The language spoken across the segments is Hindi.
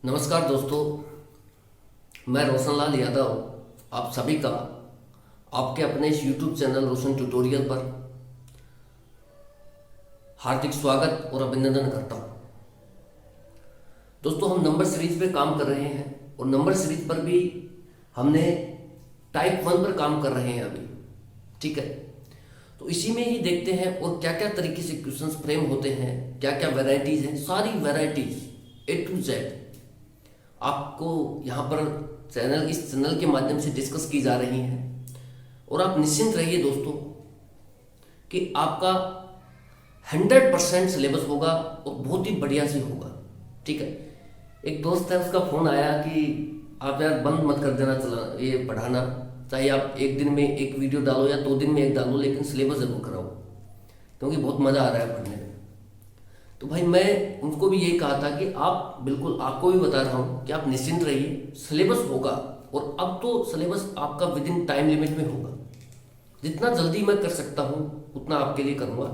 नमस्कार दोस्तों, मैं रोशनलाल यादव आप सभी का आपके अपने इस YouTube चैनल रोशन ट्यूटोरियल पर हार्दिक स्वागत और अभिनंदन करता हूं। दोस्तों, हम नंबर सीरीज पे काम कर रहे हैं और नंबर सीरीज पर भी हमने टाइप 1 पर काम कर रहे हैं अभी। ठीक है, तो इसी में ही देखते हैं और क्या क्या तरीके से क्वेश्चंस फ्रेम होते हैं, क्या क्या वैरायटीज हैं, सारी वैरायटीज A to Z आपको यहाँ पर इस चैनल के माध्यम से डिस्कस की जा रही हैं। और आप निश्चिंत रहिए दोस्तों कि आपका 100% सिलेबस होगा और बहुत ही बढ़िया से होगा। ठीक है, एक दोस्त है, उसका फ़ोन आया कि आप यार बंद मत कर देना चला ये पढ़ाना, चाहे आप एक दिन में एक वीडियो डालो या 2 दिन में एक डालो, लेकिन सिलेबस ज़रूर कराओ क्योंकि बहुत मज़ा आ रहा है पढ़ने में। तो भाई मैं उनको भी यही कहा था कि आप बिल्कुल, आपको भी बता रहा हूँ कि आप निश्चिंत रहिए, सिलेबस होगा। और अब तो सिलेबस आपका विद इन टाइम लिमिट में होगा। जितना जल्दी मैं कर सकता हूँ उतना आपके लिए करूँगा।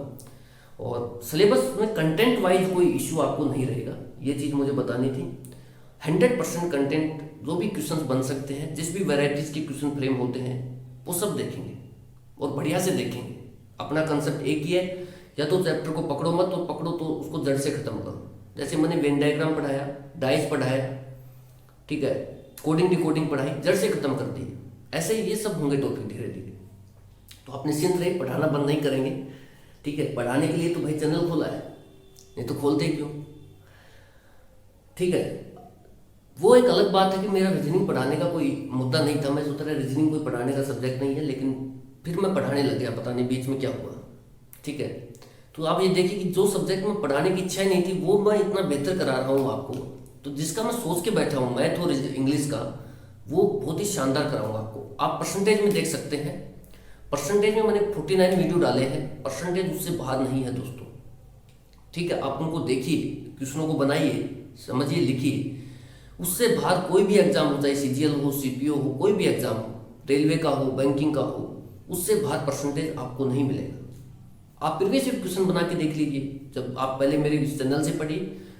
और सिलेबस में कंटेंट वाइज कोई इश्यू आपको नहीं रहेगा, ये चीज़ मुझे बतानी थी। 100% कंटेंट, जो भी क्वेश्चन बन सकते हैं, जिस भी वैरायटीज़ के क्वेश्चन फ्रेम होते हैं, वो सब देखेंगे और बढ़िया से देखेंगे। अपना कंसेप्ट एक ही है, या तो चैप्टर को पकड़ो मत, तो पकड़ो तो उसको जड़ से खत्म करो। जैसे मैंने वेन डायग्राम पढ़ाया, डाइस पढ़ाया, ठीक है, कोडिंग डिकोडिंग पढ़ाई, जड़ से खत्म कर दी। ऐसे ही ये सब होंगे टॉपिक धीरे धीरे। तो आप निश्चिंत रहिए, पढ़ाना बंद नहीं करेंगे। ठीक है, पढ़ाने के लिए तो भाई चैनल खोला है, नहीं तो खोलते क्यों। ठीक है, वो एक अलग बात है कि मेरा रीजनिंग पढ़ाने का कोई मुद्दा नहीं था। मैं सोच रहा रीजनिंग कोई पढ़ाने का सब्जेक्ट नहीं है, लेकिन फिर मैं पढ़ाने लग गया, पता नहीं बीच में क्या हुआ। ठीक है, तो आप ये देखिए कि जो सब्जेक्ट में पढ़ाने की इच्छा ही नहीं थी वो मैं इतना बेहतर करा रहा हूँ आपको। तो जिसका मैं सोच के बैठा हूँ, मैथ और इंग्लिश का, वो बहुत ही शानदार कराऊंगा आपको। आप परसेंटेज में देख सकते हैं, परसेंटेज में मैंने 49 वीडियो डाले हैं, परसेंटेज उससे बाहर नहीं है दोस्तों। ठीक है, आप उनको देखिए, क्वेश्चनों को बनाइए, समझिए, लिखिए। उससे बाहर कोई भी एग्जाम हो, चाहे CGL हो, CPO हो, कोई भी एग्जाम हो, रेलवे का हो, बैंकिंग का हो, उससे बाहर परसेंटेज आपको नहीं मिलेगा। आप प्रीवियस ईयर क्वेश्चन बना के देख लीजिए। जब आप पहले मेरे चैनल से पढ़िए,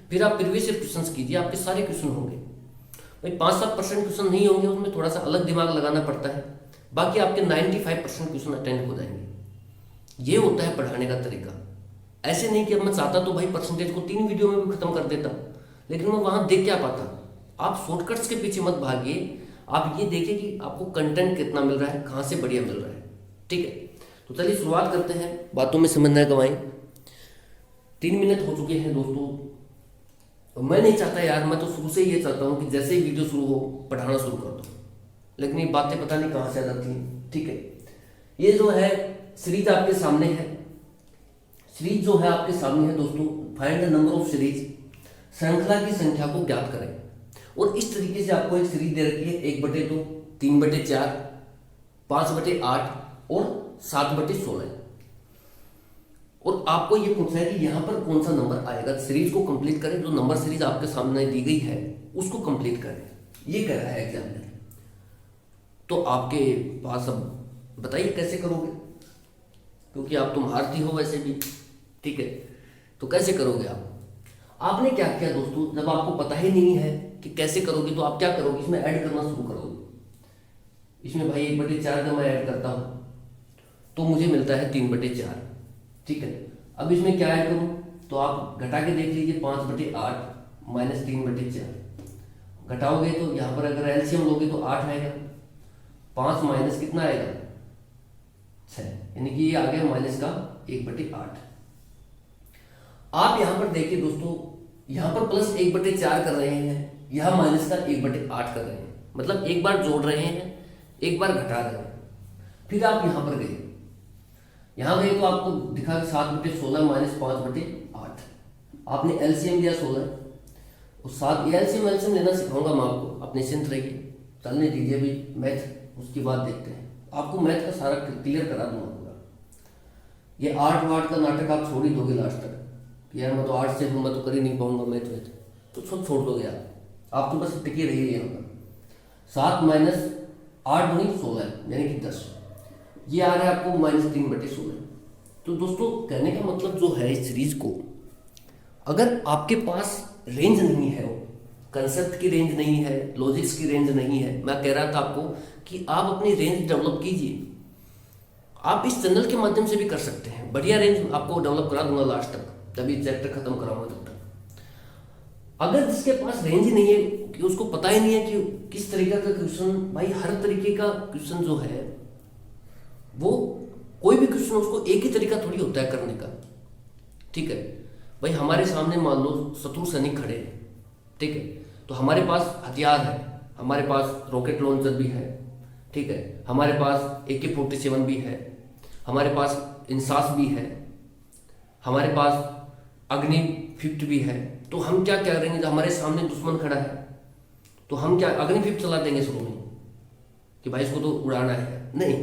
फिर आप प्रीवियस ईयर क्वेश्चन कीजिए, आपके सारे क्वेश्चन होंगे। भाई 5-7% क्वेश्चन नहीं होंगे, उसमें थोड़ा सा अलग दिमाग लगाना पड़ता है, बाकी आपके 95% क्वेश्चन अटेंड हो जाएंगे। ये होता है पढ़ाने का तरीका। ऐसे नहीं कि अब मैं चाहता तो भाई परसेंटेज को 3 वीडियो में भी खत्म कर देता, लेकिन मैं वहां देख क्या पाता। आप शॉर्टकट्स के पीछे मत भागिए, आप ये देखिए कि आपको कंटेंट कितना मिल रहा है, कहाँ से बढ़िया मिल रहा है। ठीक है, तो चलिए शुरुआत करते हैं, बातों में समय न गवाएं। 3 मिनट हो चुके हैं दोस्तों। और मैं नहीं चाहता यार, मैं तो शुरू से ही ये चाहता हूँ कि जैसे ही वीडियो शुरू हो पढ़ाना शुरू कर दो, लेकिन ये बातें पता नहीं कहाँ से आ जाती हैं। ठीक है, ये जो है सीरीज आपके सामने है, सीरीज जो है आपके सामने है दोस्तों। Find the number of series, श्रृंखला की संख्या को ज्ञात करें। और इस तरीके से आपको एक सीरीज दे रखी है, 1/2, 3/4, 5/8 और 7/16। और आपको ये पूछना है कि यहां पर कौन सा नंबर आएगा। सीरीज को कंप्लीट करें, जो नंबर सीरीज आपके सामने दी गई है उसको कंप्लीट करें, ये कह रहा है एग्जामिनर। तो आपके पास अब बताइए कैसे करोगे, क्योंकि आप तो महारथी हो वैसे भी। ठीक है, तो कैसे करोगे आप। आपने क्या किया दोस्तों, जब आपको पता ही नहीं है कि कैसे करोगे, तो आप क्या करोगे, इसमें ऐड करना शुरू करोगे। इसमें भाई 1/4 का मैं ऐड करता हूं तो मुझे मिलता है 3/4। ठीक है, अब इसमें क्या ऐड करूं, तो आप घटा के देख लीजिए, 5/8 माइनस 3/4 घटाओगे तो यहां पर अगर एलसीएम लोगे तो 8 आएगा। 5 माइनस कितना आएगा, 6, यानी कि ये आ गया माइनस का 1/8। आप यहां पर देखिए दोस्तों, यहां पर प्लस 1/4 कर रहे हैं, यहां माइनस का 1/8 कर रहे हैं। मतलब एक बार जोड़ रहे हैं, एक बार घटा रहे हैं। फिर आप यहां पर गए, यहां गए तो आपको दिखा 7/16 माइनस 5/8। आपने एलसीएम लिया 16 और 7। एलसीएम लेना सिखाऊंगा मैं आपको, आप निश्चिंत रहिए, चलने दीजिए अभी मैथ, उसकी बात देखते हैं। आपको मैथ का सारा क्लियर करा दूंगा पूरा। ये 8 वाट का नाटक आप छोड़ ही दोगे लास्ट तक कि यार मैं तो 8 से हूँ, मैं तो कर ही नहीं पाऊंगा मैथ, तो सब छोड़ दोगे आप तो बस टिके रहिए यहाँ पर। 7 माइनस 8 दूनी 16 यानी कि 10, ये आ रहा है आपको -3/16। तो दोस्तों कहने का मतलब जो है, इस सीरीज को अगर आपके पास रेंज नहीं है, कंसेप्ट की रेंज नहीं है, लॉजिक्स की रेंज नहीं है। मैं कह रहा था आपको कि आप अपनी रेंज डेवलप कीजिए। आप इस चैनल के माध्यम से भी कर सकते हैं, बढ़िया रेंज आपको डेवलप करा दूंगा लास्ट तक, जब ये चैप्टर खत्म कराऊंगा तब तक। अगर जिसके पास रेंज ही नहीं है, कि उसको पता ही नहीं है कि किस तरीके का क्वेश्चन, भाई हर तरीके का क्वेश्चन जो है वो, कोई भी क्वेश्चन उसको एक ही तरीका थोड़ी होता है करने का, ठीक है। भाई हमारे सामने मान लो शत्रु सैनिक खड़े हैं, ठीक है, तो हमारे पास हथियार है, हमारे पास रॉकेट लॉन्चर भी है, ठीक है, हमारे पास AK-47 भी है, हमारे पास इंसास भी है, हमारे पास अग्नि 50 भी है। तो हम क्या क्या करेंगे, जब हमारे सामने दुश्मन खड़ा है तो हम क्या अग्नि 50 चला देंगे शुरू में कि भाई इसको तो उड़ाना है? नहीं,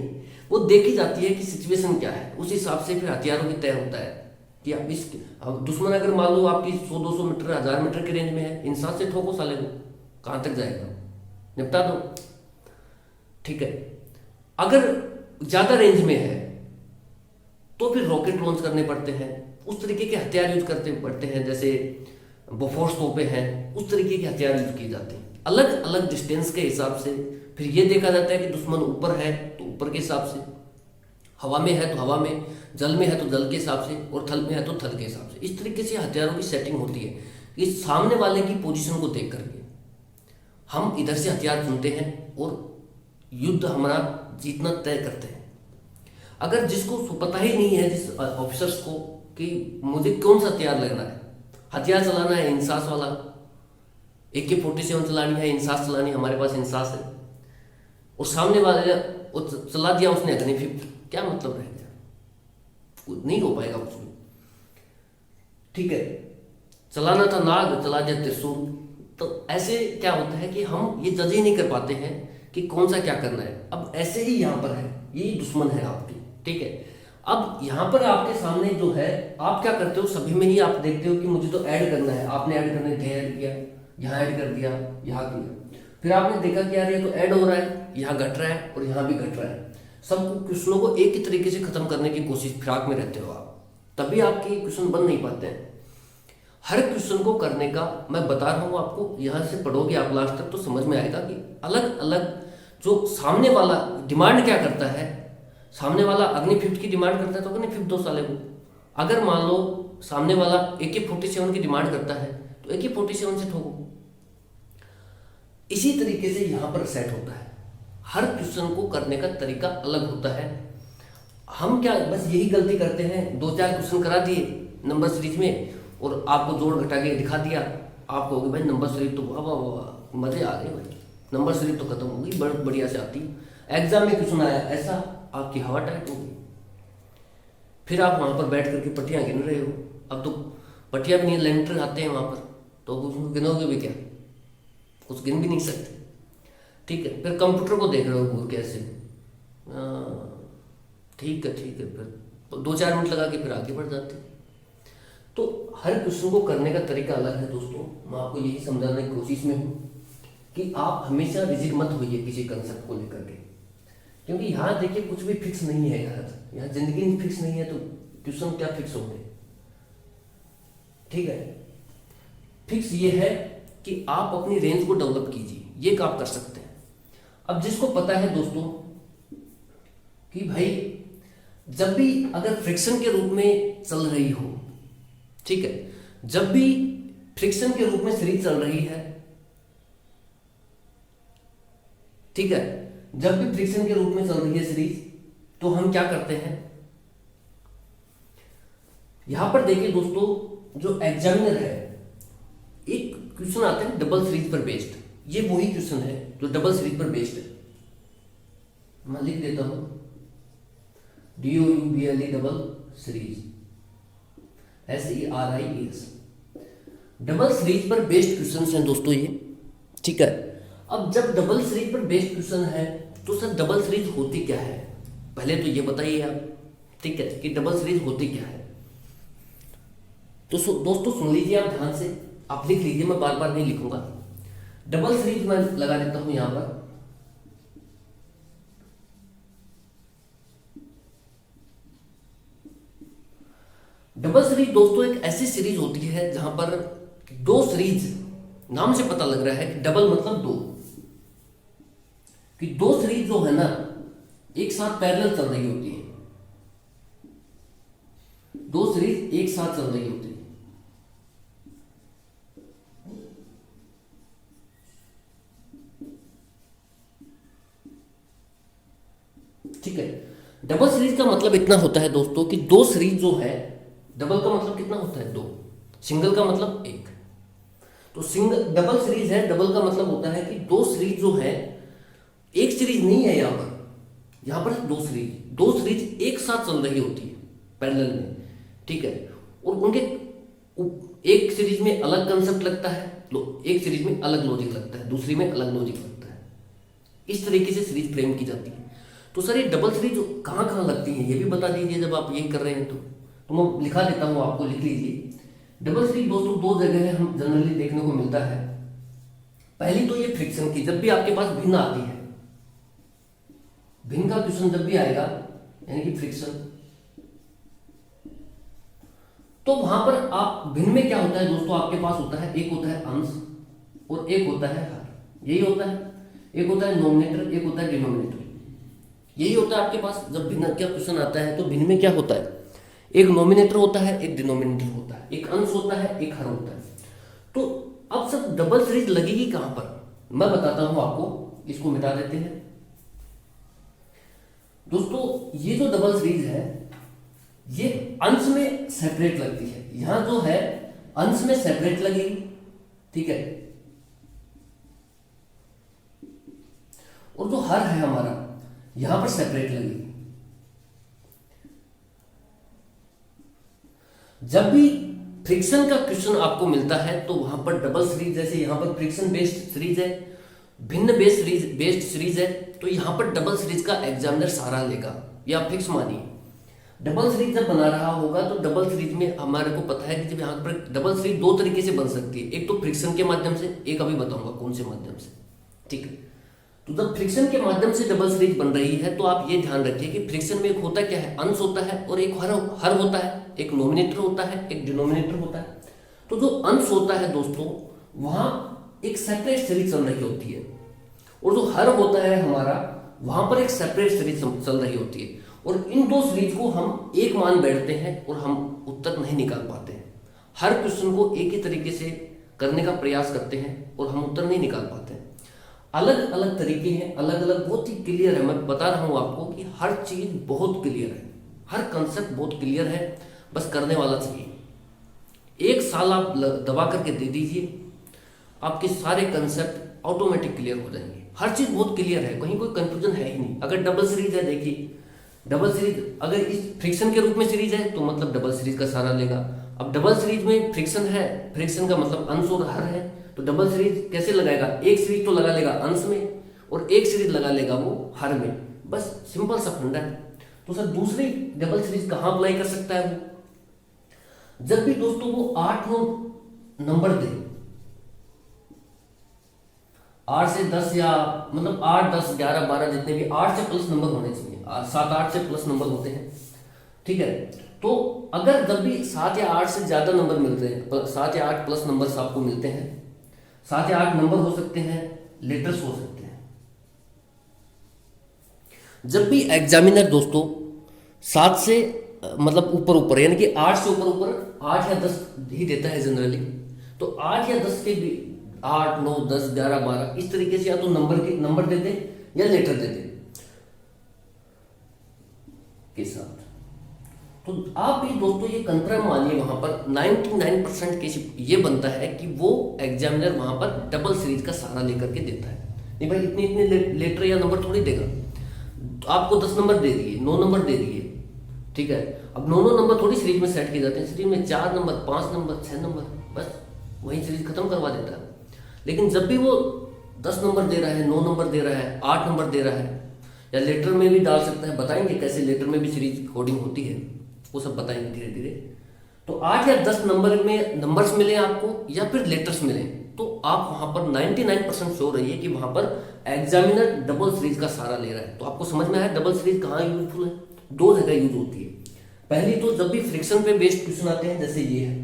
वो देखी जाती है कि सिचुएशन क्या है, उस हिसाब से फिर हथियारों की तय होता है कि आप इस, अब दुश्मन अगर मान लो आपकी 100-200 मीटर 1000 मीटर की रेंज में है, इंसान से ठोको साले को, कहाँ तक जाएगा, निपटा दो, ठीक है। अगर ज़्यादा रेंज में है तो फिर रॉकेट लॉन्च करने पड़ते हैं, उस तरीके के हथियार यूज करते पड़ते हैं, जैसे बोफोर्स तोपे हैं, उस तरीके के हथियार यूज किए जाते हैं अलग अलग डिस्टेंस के हिसाब से। फिर ये देखा जाता है कि दुश्मन ऊपर है तो ऊपर के हिसाब से, हवा में है तो हवा में, जल में है तो जल के हिसाब से, और थल में है तो थल के हिसाब से। इस तरीके से हथियारों की सेटिंग होती है कि सामने वाले की पोजीशन को देख करके हम इधर से हथियार चुनते हैं और युद्ध हमारा जीतना तय करते हैं। अगर जिसको पता ही नहीं है, जिस ऑफिसर्स को, कि मुझे कौन सा हथियार लगना है, हथियार चलाना है इंसास वाला, AK-47 चलानी है, इंसास चलानी है, हमारे पास इंसास है, और सामने वाले वो चला दिया उसने अग्नि 50, क्या मतलब रह गया? नहीं हो पाएगा कुछ भी, ठीक है। चलाना था नाग, चला दिया त्रिशूल। तो ऐसे क्या होता है कि हम ये जज ही नहीं कर पाते हैं कि कौन सा क्या करना है। अब ऐसे ही यहाँ पर है, यही दुश्मन है आपकी, ठीक है। अब यहाँ पर आपके सामने जो है, आप क्या करते हो, सभी में ही आप देखते हो कि मुझे तो ऐड करना है, आपने ऐड करने थे, ऐड किया, यहाँ ऐड कर दिया, यहाँ किया, फिर आपने देखा कि यार ये तो ऐड हो रहा है, यहाँ घट रहा है और यहाँ भी घट रहा है। सब क्वेश्चनों को एक ही तरीके से खत्म करने की कोशिश फिराक में रहते हो आप, तभी आपके क्वेश्चन बन नहीं पाते हैं। हर क्वेश्चन को करने का मैं बता रहा हूँ आपको, यहाँ से पढ़ोगे आप लास्ट तक तो समझ में आएगा कि अलग अलग जो सामने वाला डिमांड क्या करता है। सामने वाला अग्नि 50 की डिमांड करता है तो अग्नि 50 दो साले को। अगर मान लो सामने वाला AK-47 की डिमांड करता है तो AK-47 से ठोको। इसी तरीके से यहाँ पर सेट होता है, हर क्वेश्चन को करने का तरीका अलग होता है। हम क्या बस यही गलती करते हैं, 2-4 क्वेश्चन करा दिए नंबर सीरीज में और आपको जोड़ घटा के दिखा दिया, आप कहोगे भाई नंबर सीरीज तो वाह वाह वाह मजे आ गए भाई, नंबर सीरीज तो खत्म हो गई, बहुत बढ़िया से आती है। एग्जाम में क्वेश्चन आया ऐसा, आपकी हवा टाइट हो गई, फिर आप वहां पर बैठ करके पट्टियां गिन रहे हो। अब तो पट्टियां भी नहीं, लेंटर आते हैं वहां पर, तो कुछ गिनोगे भी क्या, कुछ गिन भी नहीं सकते, ठीक है। फिर कंप्यूटर को देख रहे हो घूर के ऐसे, ठीक है फिर 2-4 मिनट लगा के फिर आगे बढ़ जाते हैं। तो हर क्वेश्चन को करने का तरीका अलग है दोस्तों। मैं आपको यही समझाने की कोशिश में हूँ कि आप हमेशा रिजिड मत होइए किसी कंसेप्ट को लेकर के, क्योंकि यहाँ देखिए कुछ भी फिक्स नहीं है यार, यहाँ जिंदगी फिक्स नहीं है तो क्वेश्चन क्या फिक्स होंगे, ठीक है। फिक्स ये है कि आप अपनी रेंज को डेवलप कीजिए, ये आप कर सकते हैं। अब जिसको पता है दोस्तों कि भाई जब भी अगर फ्रिक्शन के रूप में चल रही हो, ठीक है, जब भी फ्रिक्शन के रूप में सीरीज चल रही है, ठीक है, जब भी फ्रिक्शन के रूप में चल रही है सीरीज, तो हम क्या करते हैं, यहां पर देखिए दोस्तों, जो एग्जामिनर है एक क्वेश्चन आते हैं डबल सीरीज पर बेस्ड, ये वही क्वेश्चन है जो डबल सीरीज पर बेस्ड है। मैं लिख देता हूं DOUBLE double series, SERIES, double series पर बेस्ड क्वेश्चन हैं दोस्तों ये, ठीक है। अब जब डबल सीरीज पर बेस्ड क्वेश्चन है तो सर डबल सीरीज होती क्या है, पहले तो ये बताइए आप, ठीक है, कि डबल सीरीज होती क्या है। तो दोस्तों सुन लीजिए आप ध्यान से, आप लिख लीजिए, मैं बार बार नहीं लिखूंगा। डबल सीरीज मैं लगा देता हूं यहां पर, डबल सीरीज दोस्तों एक ऐसी सीरीज होती है जहां पर दो सीरीज नाम से पता लग रहा है कि डबल मतलब दो, कि दो सीरीज जो है ना एक साथ पैरेलल चल रही होती है, दो सीरीज एक साथ चल रही होती है। ठीक है, डबल सीरीज का मतलब इतना होता है दोस्तों कि दो सीरीज जो है, डबल का मतलब कितना होता है दो, सिंगल का मतलब एक। तो सिंगल डबल सीरीज है, डबल का मतलब होता है कि दो सीरीज जो है, एक सीरीज नहीं है यहां पर दो सीरीज एक साथ चल रही होती है पैरेलल में। ठीक है, और उनके एक सीरीज में अलग कंसेप्ट लगता है, एक सीरीज में अलग लॉजिक लगता है, दूसरी में अलग लॉजिक लगता है। इस तरीके से सीरीज फ्रेम की जाती है। तो सर ये डबल सीरीज कहाँ कहाँ लगती है ये भी बता दीजिए जब आप यही कर रहे हैं। तो मैं लिखा देता हूँ, आपको लिख लीजिए। डबल सीरीज दोस्तों दो जगह हम जनरली देखने को मिलता है। पहली तो ये फ्रिक्शन की, जब भी आपके पास भिन्न आती है, भिन्न का क्वेश्चन जब भी आएगा यानी कि फ्रिक्शन, तो वहां पर आप भिन्न में क्या होता है दोस्तों, आपके पास होता है एक होता है अंश और एक होता है हर, यही होता है। एक होता है नोमिनेटर, एक होता है डिनोमिनेटर, यही होता है आपके पास। जब भिन्न का क्वेश्चन आता है तो भिन्न में क्या होता है, एक नोमिनेटर होता है, एक डिनोमिनेटर होता है, एक अंश होता है, एक हर होता है। तो अब सब डबल सीरीज लगेगी कहां पर, मैं बताता हूं आपको। इसको मिटा देते हैं दोस्तों। ये जो डबल सीरीज है ये अंश में सेपरेट लगती है, यहां जो है अंश में सेपरेट लगेगी। ठीक है, और जो हर है हमारा यहां पर सेपरेट लगेगी। जब भी फ्रिक्शन का क्वेश्चन आपको मिलता है तो वहां पर डबल सीरीज, जैसे यहां पर फ्रिक्शन बेस्ड सीरीज है, भिन्न बेस्ड सीरीज है, तो यहां पर डबल सीरीज का एग्जामिनर सहारा लेगा, या फिक्स मानिए। डबल सीरीज जब बना रहा होगा तो डबल सीरीज में हमारे को पता है कि जब यहाँ पर डबल सीरीज दो तरीके से बन सकती है, एक तो फ्रिक्शन के माध्यम से, एक अभी बताऊंगा कौन से माध्यम से। ठीक है, तो जब फ्रिक्शन के माध्यम से डबल सीरीज बन रही है तो आप ये ध्यान रखिए कि फ्रिक्शन में एक होता क्या है, अंश होता है और एक हर होता है, एक नोमिनेटर होता है, एक डिनोमिनेटर होता है। तो जो अंश होता है दोस्तों वहां एक सेपरेट सीरीज चल रही होती है, और जो हर होता है हमारा वहां पर एक सेपरेट सीरीज चल रही होती है। और इन दो सीरीज को हम एक मान बैठते हैं और हम उत्तर नहीं निकाल पाते हैं। हर क्वेश्चन को एक ही तरीके से करने का प्रयास करते हैं और हम उत्तर नहीं निकाल पाते हैं। अलग अलग तरीके हैं, अलग अलग, बहुत ही क्लियर है। मैं बता रहा हूं आपको कि हर चीज बहुत क्लियर है, हर कंसेप्ट बहुत क्लियर है, बस करने वाला चाहिए। एक साल आप दबा करके दे दीजिए, आपके सारे कंसेप्ट ऑटोमेटिक क्लियर हो जाएंगे। हर चीज बहुत क्लियर है, कहीं कोई कंफ्यूजन है ही नहीं। अगर डबल सीरीज है, देखिए डबल सीरीज अगर इस फ्रिक्शन के रूप में सीरीज है तो मतलब डबल सीरीज का सहारा लेगा। अब डबल सीरीज में फ्रिक्शन है, फ्रिक्शन का मतलब अंश और हर है, तो डबल सीरीज कैसे लगाएगा, एक सीरीज तो लगा लेगा अंश में और एक सीरीज लगा लेगा वो हर में, बस सिंपल सा फंडा है। तो सर दूसरी डबल सीरीज कहां अप्लाई कर सकता है वो, जब भी दोस्तों वो 8-9 नंबर दे, 8 से 10 या मतलब 8, 10, 11, 12 जितने भी 8 से प्लस नंबर होने चाहिए, 7-8 से प्लस नंबर होते हैं। ठीक है, तो अगर जब भी 7 या 8 से ज्यादा नंबर मिलते हैं, 7 या 8 प्लस नंबर आपको मिलते हैं, 7 या 8 नंबर हो सकते हैं, लेटर्स हो सकते हैं। जब भी एग्जामिनर दोस्तों 7 से मतलब ऊपर यानी कि 8 से ऊपर 8 या 10 ही देता है जनरली, तो 8 या 10 के भी 8, 9, 10, 11, 12 इस तरीके से या तो नंबर दे दे या लेटर दे दे के साथ। तो आप भी दोस्तों ये कंफर्म मानिए, वहां पर 99% केस ये बनता है कि वो एग्जामिनर वहां पर डबल सीरीज का सहारा लेकर के देता है। नहीं भाई इतने लेटर या नंबर थोड़ी देगा, तो आपको 10 नंबर दे दिए, 9 नंबर दे दिए, ठीक है। अब 9 नंबर थोड़ी सीरीज में सेट किए जाते हैं, सीरीज में 4 नंबर, 5 नंबर, 6 नंबर, बस वही सीरीज खत्म करवा देता है। लेकिन जब भी वो 10 नंबर दे रहा है, 9 नंबर दे रहा है, 8 नंबर दे रहा है, या लेटर में भी डाल सकता है, बताएंगे कैसे लेटर में भी सीरीज कोडिंग होती है, वो सब बताएंगे धीरे धीरे। तो 8 या 10 नंबर में नंबर्स मिले आपको या फिर लेटर्स मिले, तो आप वहां पर 99% श्योर रहिए कि वहां पर एग्जामिनर डबल सीरीज का सहारा ले रहा है। तो आपको समझ में आया डबल सीरीज कहाँ यूजफुल है, 2 जगह यूज होती है। पहली तो जब भी फ्रिक्शन पे बेस्ड क्वेश्चन आते हैं, जैसे ये है,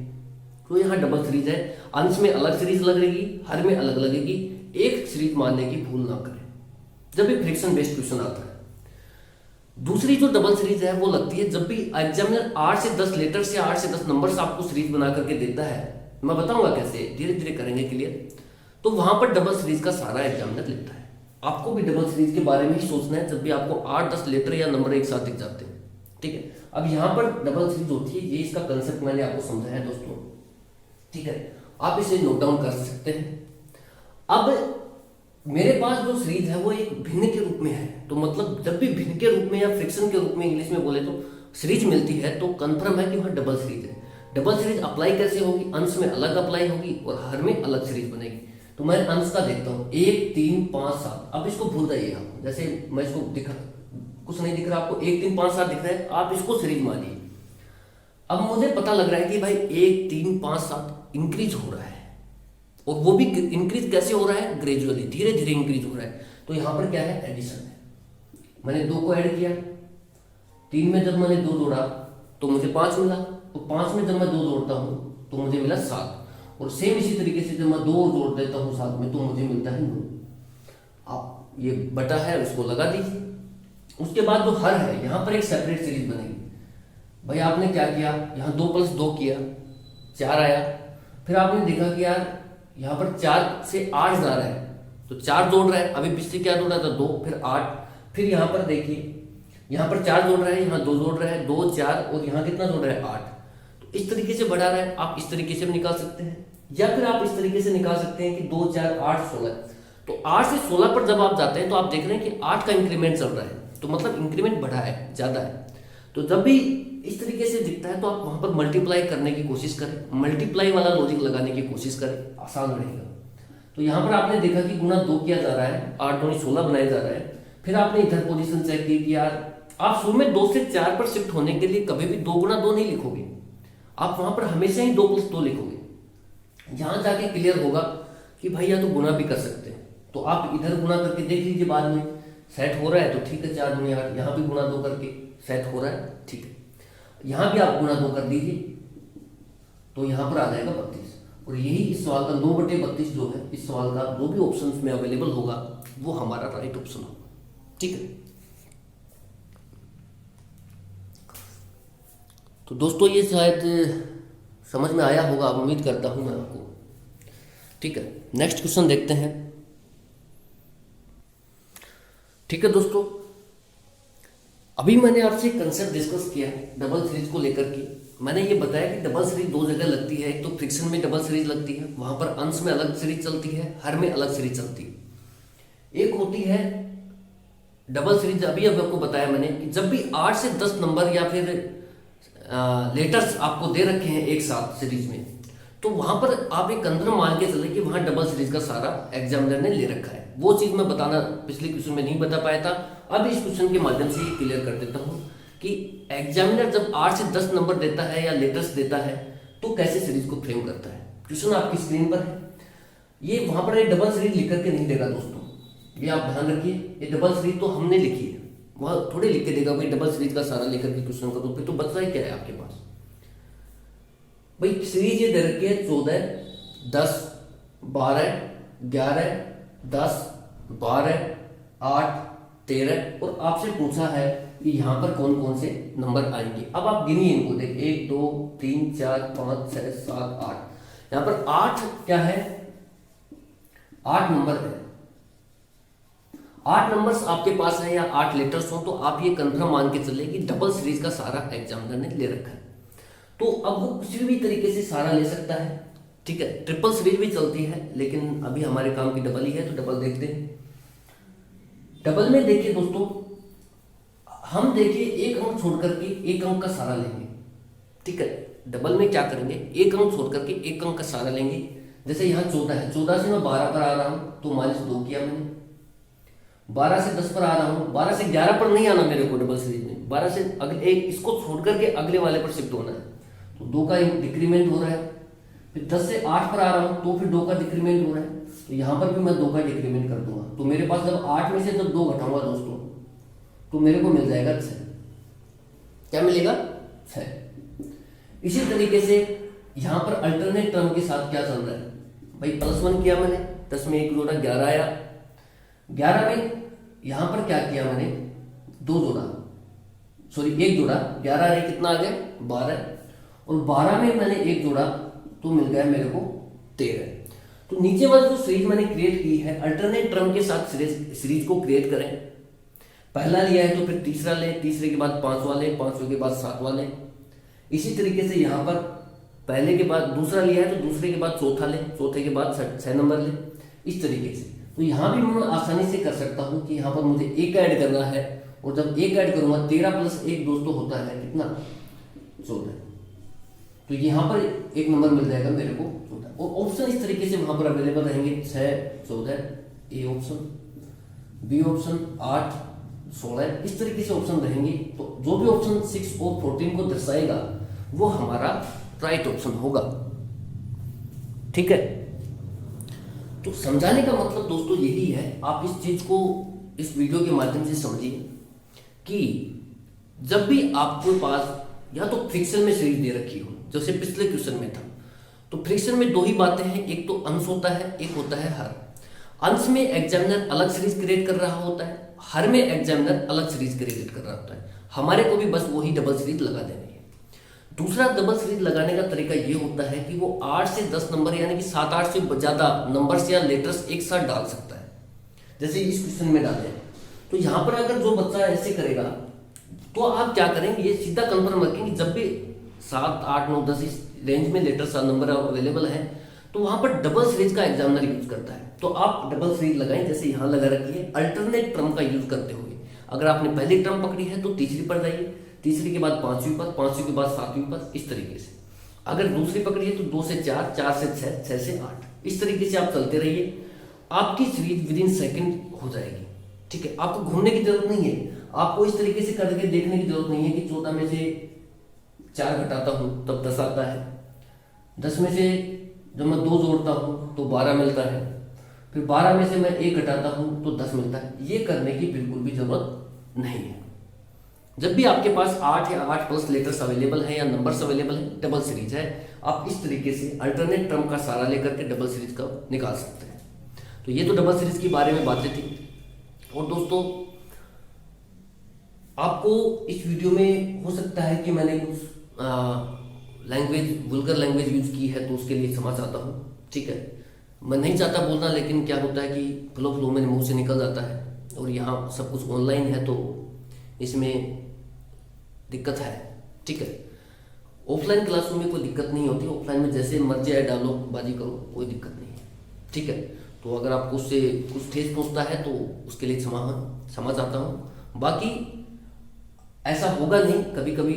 तो यहाँ डबल सीरीज है, अंश में अलग सीरीज लगेगी, हर में अलग लगेगी, एक सीरीज मानने की भूल ना करें जब भी फ्रिक्शन बेस्ड क्वेश्चन आता है। दूसरी जो डबल सीरीज है वो लगती है जब भी एग्जामिनर 8 से 10 लेटर्स या 8 से 10 नंबर्स आपको सीरीज बना करके देता है, मैं बताऊंगा कैसे, धीरे धीरे करेंगे क्लियर। तो वहां पर डबल सीरीज का सारा एग्जामिनर लेता है। आपको भी डबल सीरीज के बारे में ही सोचना है जब भी आपको 8-10 लेटर या नंबर एक साथ दिख जाते हैं, ठीक है। अब यहाँ पर डबल सीरीज होती है, ये इसका कंसेप्ट मैंने आपको समझाया है दोस्तों, ठीक है। आप इसे नोट डाउन कर सकते हैं। अब मेरे पास जो सीरीज है वो एक भिन्न के रूप में है, तो मतलब जब भी भिन्न के रूप में या फ्रिक्शन के रूप में इंग्लिश में बोले तो सीरीज मिलती है तो कंफर्म है कि वहाँ डबल सीरीज है। डबल सीरीज अप्लाई कैसे होगी, अंश में अलग अप्लाई होगी और हर में अलग सीरीज बनेगी। तो मैं अंश का देखता हूँ 1 3 5 7। अब इसको भूल जाइए आप, जैसे मैं इसको दिखा, कुछ नहीं दिख रहा आपको, 1 3 5 7 दिख रहा है, आप इसको सीरीज मानिए। अब मुझे पता लग रहा है कि भाई 1 3 5 7 इंक्रीज हो रहा है, और वो भी इंक्रीज कैसे हो रहा है, ग्रेजुअली, धीरे धीरे इंक्रीज हो रहा है। तो यहाँ पर क्या है, एडिशन है। मैंने 2 को ऐड किया, 3 में जब मैंने 2 जोड़ा तो मुझे 5 मिला, तो 5 में जब मैं 2 जोड़ता हूँ तो मुझे मिला 7, और सेम इसी तरीके से जब मैं 2 जोड़ देता हूँ साथ में तो मुझे मिलता है 9। आप ये बटा है उसको लगा दीजिए। उसके बाद जो हर है यहाँ पर एक सेपरेट सीरीज बनेगी। भाई आपने क्या किया, यहाँ 2 + 2 किया, 4 आया। फिर आपने देखा कि यार यहाँ पर 4 से 8 जा रहा है, तो 4 जोड़ रहा है, अभी पिछले क्या जोड़ा था 2, फिर 8, फिर यहाँ पर देखिए यहाँ पर 4 जोड़ रहा है, यहाँ 2 जोड़ रहा है, 2 4, और यहाँ कितना जोड़ रहा है 8। तो इस तरीके से बढ़ा रहा है। आप इस तरीके से भी निकाल सकते हैं, या फिर आप इस तरीके से निकाल सकते हैं कि 2 4 8 16। तो 8 से 16 पर जब आप जाते हैं तो आप देख रहे हैं कि 8 का इंक्रीमेंट चल रहा है, तो मतलब इंक्रीमेंट बढ़ा है, ज्यादा है। तो जब भी इस तरीके से दिखता है तो आप वहां पर मल्टीप्लाई करने की कोशिश करें, मल्टीप्लाई वाला लॉजिक लगाने की कोशिश करें, आसान रहेगा। तो यहाँ पर आपने देखा कि गुना 2 किया जा रहा है, 8 दूनी 16 बनाया जा रहा है। फिर आपने इधर पोजीशन चेक की कि यार आप शुरू में 2 से 4 पर शिफ्ट होने के लिए कभी भी 2 गुना 2 नहीं लिखोगे, आप वहां पर हमेशा ही 2 + 2 लिखोगे। यहां जाके क्लियर होगा कि भाई या तो गुना भी कर सकते हैं, तो आप इधर गुना करके देख लीजिए, बाद में सेट हो रहा है तो ठीक है, 4 दूनी 8, यहाँ भी गुना 2 करके सेट हो रहा है, ठीक है। यहाँ भी आप गुना 2 कर दीजिए तो यहाँ पर आ जाएगा 32, और यही इस सवाल का 9/32 जो है, इस सवाल का जो भी ऑप्शन में अवेलेबल होगा वो हमारा राइट ऑप्शन होगा, ठीक है। तो दोस्तों ये शायद समझ में आया होगा, उम्मीद करता हूं मैं आपको, ठीक है। नेक्स्ट क्वेश्चन देखते हैं, ठीक है दोस्तों। अभी मैंने आपसे एक कंसेप्ट डिस्कस किया है डबल सीरीज को लेकर के। मैंने ये बताया कि डबल सीरीज 2 जगह लगती है, एक तो फ्रिक्शन में डबल सीरीज लगती है, वहां पर अंश में अलग सीरीज चलती है, हर में अलग सीरीज चलती है। एक होती है डबल सीरीज, अभी आपको बताया मैंने कि जब भी 8 से 10 नंबर या फिर लेटर्स आपको दे रखे हैं एक साथ सीरीज में, तो वहां पर आप एक कंफर्म मान के चले कि वहां डबल सीरीज का सारा एग्जामिनर ने ले रखा है। वो चीज मैं बताना पिछले क्वेश्चन में नहीं बता पाया था, अब इस क्वेश्चन के माध्यम से ही क्लियर कर देता हूं कि एग्जामिनर जब 8 से 10 नंबर देता है या लेटर्स देता है तो कैसे सीरीज को फ्रेम करता है। क्वेश्चन आपकी स्क्रीन पर है, ये वहां पर डबल सीरीज लिख करके नहीं देगा दोस्तों, ये आप ध्यान रखिए। ये डबल सीरीज तो हमने लिखी है, वहां थोड़े लिख के देगा भाई डबल सीरीज का सारा लेकर के क्वेश्चन का, तो फिर तो बचता ही क्या है आपके पास। भाई सीरीज ये दे रखी है 14 10 12 11 10 12 8 13, और आपसे पूछा है कि यहाँ पर कौन कौन से नंबर आएंगे। अब आप गिनिए इनको, देख 1 2 3 4 5 6 7 8, यहाँ पर 8 क्या है, 8 नंबर है। 8 नंबर्स आपके पास है या 8 लेटर्स हो, तो आप ये कंफर्म मान के चले कि डबल सीरीज का सारा एग्जामिनर ने ले रखा है। तो अब वो किसी भी तरीके से सारा ले सकता है, ठीक है। ट्रिपल सीरीज भी चलती है, लेकिन अभी हमारे काम की डबल ही है, तो डबल देखते हैं। डबल में देखिए दोस्तों, हम देखिए एक अंक छोड़ करके एक अंक का सारा लेंगे, ठीक है। डबल में क्या करेंगे, एक अंक छोड़ करके एक अंक का सारा लेंगे। जैसे यहाँ 14 है, 14 से मैं 12 पर आ रहा हूं तो -2 किया मैंने। 12 से 10 पर आ रहा हूं, 12 से 11 पर नहीं आना मेरे को डबल सीरीज में, 12 से अगले एक इसको छोड़ करके अगले वाले पर शिफ्ट होना है, तो 2 का डिक्रीमेंट हो रहा है। फिर 10 से 8 पर आ रहा हूं तो फिर 2 का डिक्रीमेंट हो रहा है, तो यहां पर भी मैं 2 का डिक्रीमेंट कर दूंगा। तो मेरे पास जब 8 में से जब 2 घटाऊंगा दोस्तों तो मेरे को मिल जाएगा 6। क्या मिलेगा, 6। इसी तरीके से यहाँ पर अल्टरनेट टर्म के साथ क्या चल रहा है भाई, +1 किया मैंने, 10 में 1 जोड़ा 11 आया, 11 में यहाँ पर क्या किया मैंने, 2 जोड़ा, सॉरी 1 जोड़ा, 11 रहे कितना आ गया 12, और 12 में मैंने 1 जोड़ा तो मिल गया मेरे को 13। तो नीचे वाली जो सीरीज मैंने क्रिएट की है, अल्टरनेट टर्म के साथ सीरीज को क्रिएट करें। पहला लिया है तो फिर तीसरा लें, तीसरे के बाद 5वां लें, 5वें के बाद 7वां लें। इसी तरीके से यहाँ पर पहले के बाद दूसरा लिया है तो दूसरे के बाद चौथा लें, चौथे के बाद 6 नंबर लें, इस तरीके से। तो यहाँ भी मैं आसानी से कर सकता हूँ कि यहाँ पर मुझे 1 ऐड करना है, और जब 1 ऐड करूँगा 13 + 1 दोस्तों होता है कितना 14। तो यहाँ पर 1 नंबर मिल जाएगा मेरे को 14, और ऑप्शन इस तरीके से वहाँ पर अवेलेबल रहेंगे 6, 14, ए ऑप्शन, बी ऑप्शन 8, 16, इस तरीके से ऑप्शन रहेंगे। तो जो भी ऑप्शन 6 और 14 को दर्शाएगा वो हमारा राइट ऑप्शन होगा, ठीक है। तो समझाने का मतलब दोस्तों यही है, आप इस चीज को इस वीडियो के माध्यम से समझिए कि जब भी आपके पास या तो फ्रिक्शन में सीरीज दे रखी हो, जैसे पिछले क्वेश्चन में था, तो फ्रिक्शन में 2 ही बातें हैं, एक तो अंश होता है, एक होता है हर। अंश में एग्जामिनर अलग सीरीज क्रिएट कर रहा होता है, हर में एग्जामिनर अलग सीरीज क्रिएट कर रहा होता है। हमारे को भी बस वही डबल सीरीज लगा देनी है। दूसरा डबल सीरीज लगाने का तरीका ये होता है कि वो 8 से 10 नंबर यानी कि 7-8 से ज्यादा नंबर्स या लेटर्स एक साथ डाल सकता है, जैसे इस क्वेश्चन में डाले। तो यहाँ पर अगर जो बच्चा ऐसे करेगा तो आप क्या करेंगे, ये सीधा कंफर्म रखेंगे जब भी 7, 8, 9, 10 इस रेंज में लेटर्स नंबर अवेलेबल है तो वहां पर डबल सीरीज का एग्जामिनर यूज करता है। तो आप डबल सीरीज लगाएं, जैसे यहाँ लगा रखी है, अल्टरनेट टर्म का यूज करते हुए। अगर आपने पहली टर्म पकड़ी है तो तीसरी पर जाइए, तीसरी के बाद 5वीं पर, 5वीं के बाद 7वीं पर, इस तरीके से। अगर दूसरी पकड़ी है तो 2 से 4, 4 से 6, 6 से 8, इस तरीके से आप चलते रहिए, आपकी सीरीज विदिन सेकंड हो जाएगी, ठीक है। आपको घूमने की जरूरत नहीं है, आपको इस तरीके से करके देखने की जरूरत नहीं है कि 14 में से 4 घटाता हूं तब 10 आता है, 10 में से जब मैं 2 जोड़ता हूं तो 12 मिलता है, फिर 12 में से मैं 1 घटाता हूं तो 10 मिलता है। ये करने की बिल्कुल भी जरूरत नहीं है। जब भी आपके पास 8 या 8+ लेटर्स अवेलेबल है या नंबर्स अवेलेबल है, डबल सीरीज है, आप इस तरीके से अल्टरनेट टर्म का सहारा लेकर के डबल सीरीज का निकाल सकते हैं। तो ये तो डबल सीरीज के बारे में बातें थी। और दोस्तों आपको इस वीडियो में हो सकता है कि मैंने कुछ वल्गर लैंग्वेज यूज की है, तो उसके लिए क्षमा चाहता हूँ, ठीक है। मैं नहीं चाहता बोलना, लेकिन क्या होता है कि फ्लो मेरे मुंह से निकल जाता है, और यहाँ सब कुछ ऑनलाइन है तो इसमें दिक्कत है, ठीक है। ऑफलाइन क्लासरूम में कोई दिक्कत नहीं होती, ऑफलाइन में जैसे मर्जी आए डालो, बाजी करो, कोई दिक्कत नहीं है, ठीक है। तो अगर आपको उससे कुछ ठेस पहुँचता है तो उसके लिए क्षमा चाहता हूँ। बाकी ऐसा होगा नहीं, कभी कभी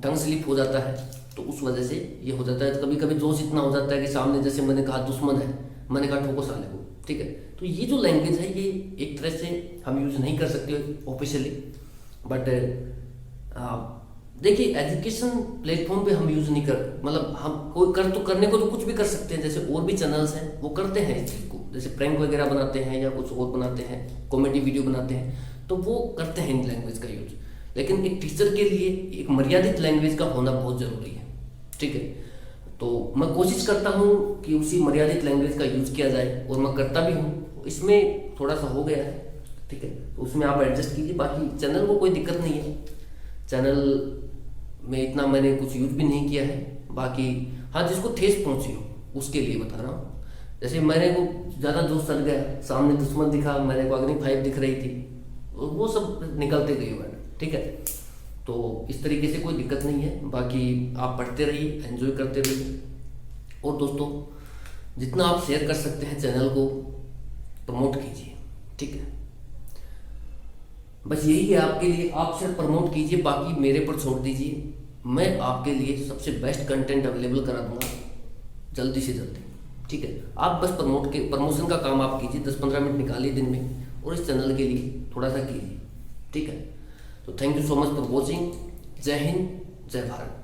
टंग स्लिप हो जाता है तो उस वजह से ये हो जाता है। कभी कभी जोश इतना हो जाता है कि सामने, जैसे मैंने कहा दुश्मन है, मैंने कहा ठोको साले को, ठीक है। तो ये जो लैंग्वेज है ये एक तरह से हम यूज नहीं कर सकते ऑफिशियली, बट देखिए एजुकेशन प्लेटफॉर्म पे हम यूज नहीं कर, मतलब हम कोई करने को तो कुछ भी कर सकते हैं। जैसे और भी चैनल्स हैं वो करते हैं इस चीज़ को, जैसे प्रैंक वगैरह बनाते हैं या कुछ और बनाते हैं, कॉमेडी वीडियो बनाते हैं, तो वो करते हैं इन लैंग्वेज का यूज। लेकिन एक टीचर के लिए एक मर्यादित लैंग्वेज का होना बहुत ज़रूरी है, ठीक है। तो मैं कोशिश करता हूँ कि उसी मर्यादित लैंग्वेज का यूज किया जाए, और मैं करता भी हूँ। इसमें थोड़ा सा हो गया है, ठीक है, तो उसमें आप एडजस्ट कीजिए। बाकी चैनल को कोई दिक्कत नहीं है, चैनल में इतना मैंने कुछ यूज भी नहीं किया है। बाकी हाँ, जिसको ठेस पहुँची हो उसके लिए बता रहा हूँ। जैसे मैंने को ज़्यादा जोश चल गया, सामने दुश्मन दिखा, मैंने को अग्नि 5 दिख रही थी, वो सब निकलते गए मैंने, ठीक है। तो इस तरीके से कोई दिक्कत नहीं है। बाकी आप पढ़ते रहिए, एंजॉय करते रहिए, और दोस्तों जितना आप शेयर कर सकते हैं चैनल को प्रमोट कीजिए, ठीक है। बस यही है आपके लिए, आप सिर्फ प्रमोट कीजिए, बाकी मेरे पर छोड़ दीजिए। मैं आपके लिए सबसे बेस्ट कंटेंट अवेलेबल करा दूंगा जल्दी से जल्दी, ठीक है। आप बस प्रमोशन का काम आप कीजिए, 10-15 मिनट निकालिए दिन में, और इस चैनल के लिए थोड़ा सा कीजिए, ठीक है। तो thank you so much for watching. जय हिंद, जय भारत।